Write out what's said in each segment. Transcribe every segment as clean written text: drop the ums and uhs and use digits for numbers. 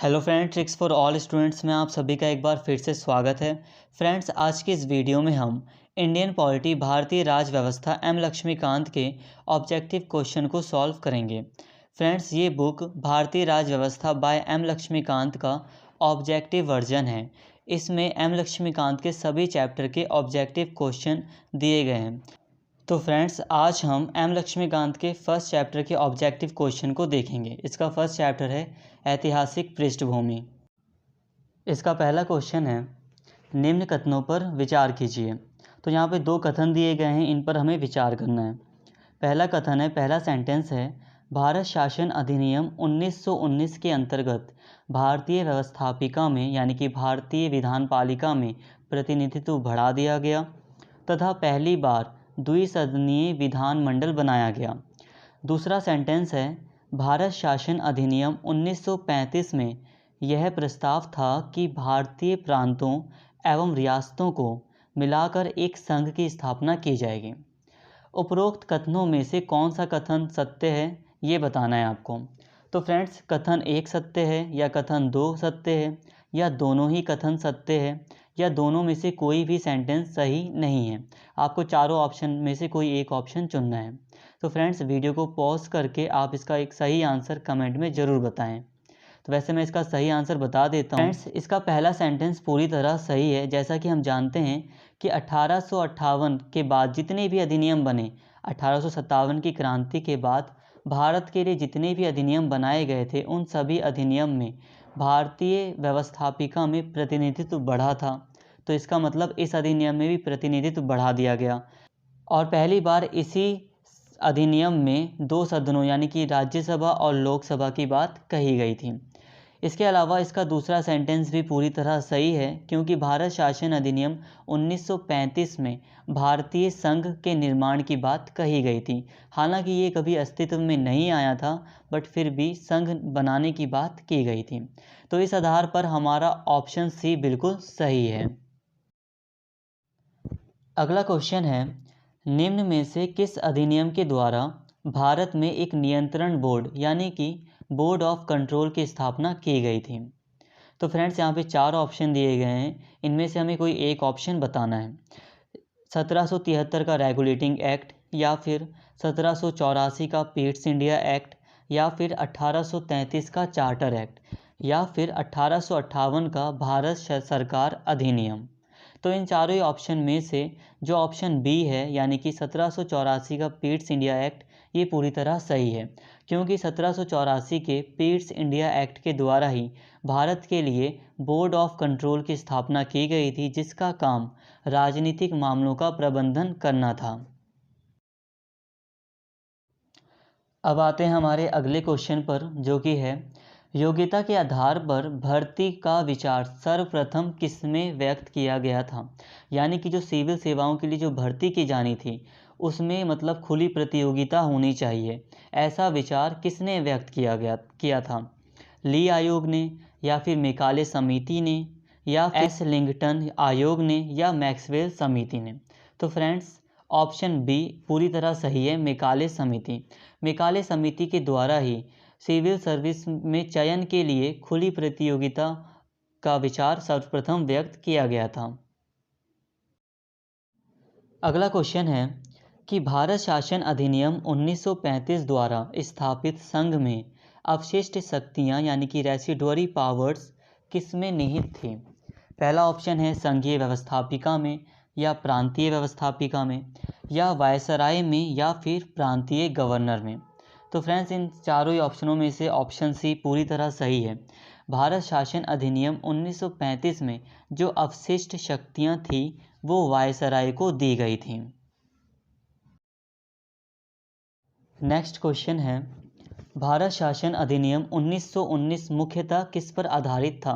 Hello friends, tricks for all students में आप सभी का एक बार फिर से स्वागत है। फ्रेंड्स, आज की इस वीडियो में हम इंडियन पॉलिटी भारतीय राज व्यवस्था एम लक्ष्मीकांत के ऑब्जेक्टिव क्वेश्चन को सॉल्व करेंगे। फ्रेंड्स, ये बुक भारतीय राज व्यवस्था बाय एम लक्ष्मीकांत का ऑब्जेक्टिव वर्जन है। इसमें एम लक्ष्मीकांत के सभी चैप्टर के ऑब्जेक्टिव क्वेश्चन दिए गए हैं। तो फ्रेंड्स, आज हम एम लक्ष्मीकांत के फर्स्ट चैप्टर के ऑब्जेक्टिव क्वेश्चन को देखेंगे। इसका फर्स्ट चैप्टर है ऐतिहासिक पृष्ठभूमि। इसका पहला क्वेश्चन है, निम्न कथनों पर विचार कीजिए। तो यहाँ पे दो कथन दिए गए हैं, इन पर हमें विचार करना है। पहला कथन है, पहला सेंटेंस है, भारत शासन अधिनियम 1919 के अंतर्गत भारतीय व्यवस्थापिका में यानी कि भारतीय विधानपालिका में प्रतिनिधित्व बढ़ा दिया गया तथा पहली बार द्विसदनीय विधानमंडल बनाया गया। दूसरा सेंटेंस है, भारत शासन अधिनियम 1935 में यह प्रस्ताव था कि भारतीय प्रांतों एवं रियासतों को मिलाकर एक संघ की स्थापना की जाएगी। उपरोक्त कथनों में से कौन सा कथन सत्य है, ये बताना है आपको। तो फ्रेंड्स, कथन एक सत्य है या कथन दो सत्य है या दोनों ही कथन सत्य है या दोनों में से कोई भी सेंटेंस सही नहीं है। आपको चारों ऑप्शन में से कोई एक ऑप्शन चुनना है। तो फ्रेंड्स, वीडियो को पॉज करके आप इसका एक सही आंसर कमेंट में ज़रूर बताएं। तो वैसे मैं इसका सही आंसर बता देता हूँ। फ्रेंड्स, इसका पहला सेंटेंस पूरी तरह सही है। जैसा कि हम जानते हैं कि 1858 के बाद जितने भी अधिनियम बने, 1857 की क्रांति के बाद भारत के लिए जितने भी अधिनियम बनाए गए थे, उन सभी अधिनियम में भारतीय व्यवस्थापिका में प्रतिनिधित्व बढ़ा था। तो इसका मतलब इस अधिनियम में भी प्रतिनिधित्व बढ़ा दिया गया और पहली बार इसी अधिनियम में दो सदनों यानी कि राज्यसभा और लोकसभा की बात कही गई थी। इसके अलावा इसका दूसरा सेंटेंस भी पूरी तरह सही है, क्योंकि भारत शासन अधिनियम 1935 में भारतीय संघ के निर्माण की बात कही गई थी। हालांकि ये कभी अस्तित्व में नहीं आया था, बट फिर भी संघ बनाने की बात की गई थी। तो इस आधार पर हमारा ऑप्शन सी बिल्कुल सही है। अगला क्वेश्चन है, निम्न में से किस अधिनियम के द्वारा भारत में एक नियंत्रण बोर्ड यानी कि बोर्ड ऑफ कंट्रोल की स्थापना की गई थी। तो फ्रेंड्स, यहाँ पे चार ऑप्शन दिए गए हैं, इनमें से हमें कोई एक ऑप्शन बताना है। 1773 का रेगुलेटिंग एक्ट, या फिर 1784 का पीट्स इंडिया एक्ट, या फिर 1833 का चार्टर एक्ट, या फिर 1858 का भारत सरकार अधिनियम। तो इन चारों ही ऑप्शन में से जो ऑप्शन बी है यानी कि 1784 का पीट्स इंडिया एक्ट, ये पूरी तरह सही है, क्योंकि 1784 के पीट्स इंडिया एक्ट के द्वारा ही भारत के लिए बोर्ड ऑफ कंट्रोल की स्थापना की गई थी, जिसका काम राजनीतिक मामलों का प्रबंधन करना था। अब आते हैं हमारे अगले क्वेश्चन पर, जो कि है, योग्यता के आधार पर भर्ती का विचार सर्वप्रथम किसमें व्यक्त किया गया था। यानी कि जो सिविल सेवाओं के लिए जो भर्ती की जानी थी, उसमें मतलब खुली प्रतियोगिता होनी चाहिए, ऐसा विचार किसने व्यक्त किया था। ली आयोग ने, या फिर मेकाले समिति ने, या फिर एस लिंगटन आयोग ने, या मैक्सवेल समिति ने। तो फ्रेंड्स, ऑप्शन बी पूरी तरह सही है, मेकाले समिति। मेकाले समिति के द्वारा ही सिविल सर्विस में चयन के लिए खुली प्रतियोगिता का विचार सर्वप्रथम व्यक्त किया गया था। अगला क्वेश्चन है कि भारत शासन अधिनियम 1935 द्वारा स्थापित संघ में अवशिष्ट शक्तियां यानी कि रेसिडुअरी पावर्स किसमें निहित थी। पहला ऑप्शन है संघीय व्यवस्थापिका में, या प्रांतीय व्यवस्थापिका में, या वायसराय में, या फिर प्रांतीय गवर्नर में। तो फ्रेंड्स, इन चारों ही ऑप्शनों में से ऑप्शन सी पूरी तरह सही है। भारत शासन अधिनियम 1935 में जो अवशिष्ट शक्तियां थी वो वायसराय को दी गई थी। नेक्स्ट क्वेश्चन है, भारत शासन अधिनियम 1919 मुख्यतः किस पर आधारित था।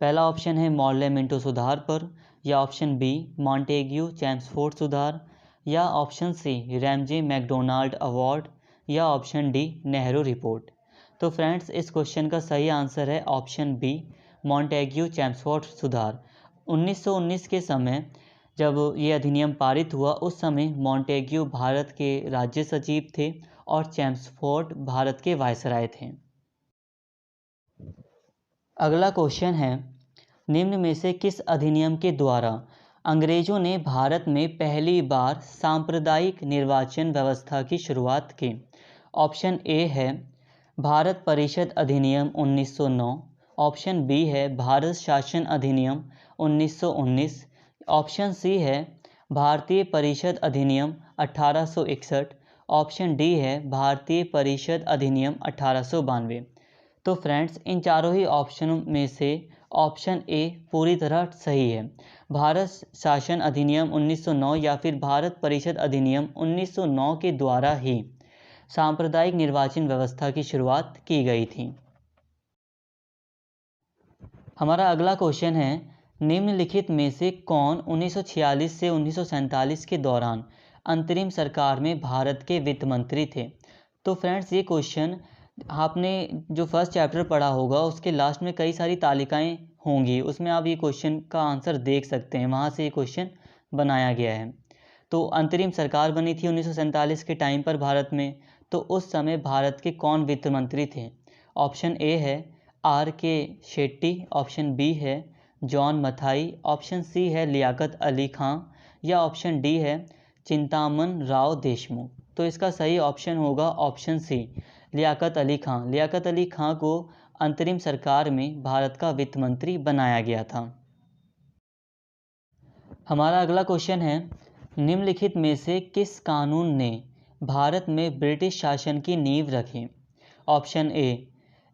पहला ऑप्शन है मॉर्ले मिंटो सुधार पर, या ऑप्शन बी मॉन्टेग्यू चैम्सफोर्ड सुधार, या option C Ramsay MacDonald award, या ऑप्शन डी नेहरू रिपोर्ट। तो फ्रेंड्स, इस क्वेश्चन का सही आंसर है ऑप्शन बी मॉन्टेग्यू चैम्सफोर्ड सुधार। 1919 के समय जब ये अधिनियम पारित हुआ, उस समय मॉन्टेग्यू भारत के राज्य सचिव थे और चैम्सफोर्ड भारत के वायसराय थे। अगला क्वेश्चन है, निम्न में से किस अधिनियम के द्वारा अंग्रेजों ने भारत में पहली बार सांप्रदायिक निर्वाचन व्यवस्था की शुरुआत की? ऑप्शन ए है भारत परिषद अधिनियम 1909, ऑप्शन बी है भारत शासन अधिनियम 1919, ऑप्शन सी है भारतीय परिषद अधिनियम 1861, ऑप्शन डी है भारतीय परिषद अधिनियम 1892। तो फ्रेंड्स, इन चारों ही ऑप्शनों में से ऑप्शन ए पूरी तरह सही है। भारत शासन अधिनियम 1909 या फिर भारत परिषद अधिनियम 1909 के द्वारा ही सांप्रदायिक निर्वाचन व्यवस्था की शुरुआत की गई थी। हमारा अगला क्वेश्चन है, निम्नलिखित में से कौन 1946 से 1947 के दौरान अंतरिम सरकार में भारत के वित्त मंत्री थे? तो फ्रेंड्स, ये क्वेश्चन आपने जो फर्स्ट चैप्टर पढ़ा होगा उसके लास्ट में कई सारी तालिकाएं होंगी, उसमें आप ये क्वेश्चन का आंसर देख सकते हैं, वहाँ से ये क्वेश्चन बनाया गया है। तो अंतरिम सरकार बनी थी 1947 के टाइम पर भारत में, तो उस समय भारत के कौन वित्त मंत्री थे? ऑप्शन ए है आर के शेट्टी, ऑप्शन बी है जॉन मथाई, ऑप्शन सी है लियाकत अली खां, या ऑप्शन डी है चिंतामन राव देशमुख। तो इसका सही ऑप्शन होगा ऑप्शन सी, लियाकत अली खां। लियाकत अली खां को अंतरिम सरकार में भारत का वित्त मंत्री बनाया गया था। हमारा अगला क्वेश्चन है, निम्नलिखित में से किस कानून ने भारत में ब्रिटिश शासन की नींव रखी? Option A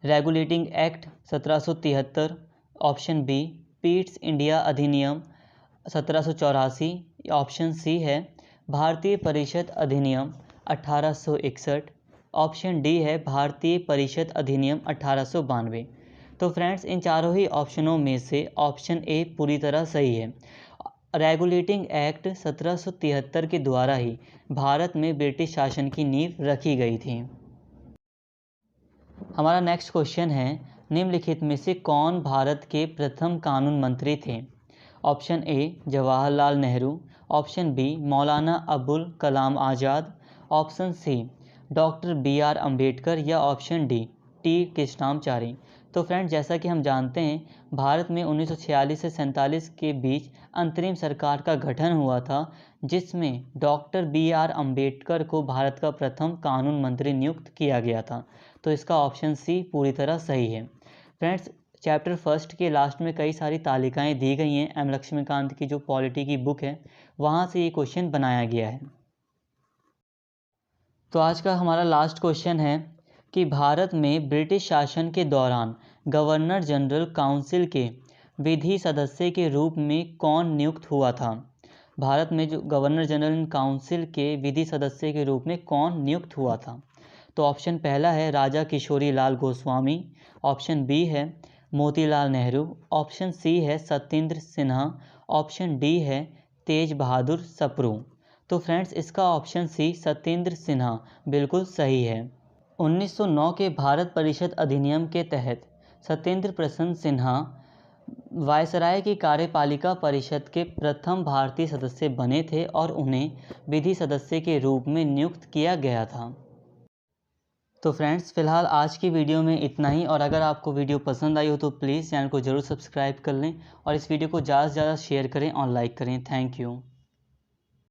regulating act 1773, option B Pitt's India अधिनियम 1784, ऑप्शन सी है भारतीय परिषद अधिनियम 1861, ऑप्शन डी है भारतीय परिषद अधिनियम 1892। तो फ्रेंड्स, इन चारों ही ऑप्शनों में से ऑप्शन ए पूरी तरह सही है। रेगुलेटिंग एक्ट 1773 के द्वारा ही भारत में ब्रिटिश शासन की नींव रखी गई थी। हमारा नेक्स्ट क्वेश्चन है, निम्नलिखित में से कौन भारत के प्रथम कानून मंत्री थे? Option A Jawaharlal Nehru, option B Maulana Abul Kalam Azad, option C doctor B R. Ambedkar, या ऑप्शन डी टी कृष्णामाचारी। तो फ्रेंड्स, जैसा कि हम जानते हैं, भारत में 1946 से 47 के बीच अंतरिम सरकार का गठन हुआ था, जिसमें डॉक्टर बी.आर. अम्बेडकर को भारत का प्रथम कानून मंत्री नियुक्त किया गया था। तो इसका ऑप्शन सी पूरी तरह सही है। फ्रेंड्स, चैप्टर फर्स्ट के लास्ट में कई सारी तालिकाएं दी गई हैं, एम लक्ष्मीकांत की जो पॉलिटी की बुक है वहाँ से ये क्वेश्चन बनाया गया है। तो आज का हमारा लास्ट क्वेश्चन है कि भारत में ब्रिटिश शासन के दौरान गवर्नर जनरल काउंसिल के विधि सदस्य के रूप में कौन नियुक्त हुआ था? भारत में जो गवर्नर जनरल काउंसिल के विधि सदस्य के रूप में कौन नियुक्त हुआ था? तो ऑप्शन पहला है राजा किशोरी लाल गोस्वामी, ऑप्शन बी है मोतीलाल नेहरू, ऑप्शन सी है सत्येंद्र सिन्हा, ऑप्शन डी है तेज बहादुर सप्रू। तो फ्रेंड्स, इसका ऑप्शन सी सत्येंद्र सिन्हा बिल्कुल सही है। 1909 के भारत परिषद अधिनियम के तहत सत्येंद्र प्रसन्न सिन्हा वायसराय की कार्यपालिका परिषद के प्रथम भारतीय सदस्य बने थे और उन्हें विधि सदस्य के रूप में नियुक्त किया गया था। तो फ्रेंड्स, फ़िलहाल आज की वीडियो में इतना ही, और अगर आपको वीडियो पसंद आई हो तो प्लीज़ चैनल को ज़रूर सब्सक्राइब कर लें और इस वीडियो को ज़्यादा से ज़्यादा शेयर करें और लाइक करें। Thank you.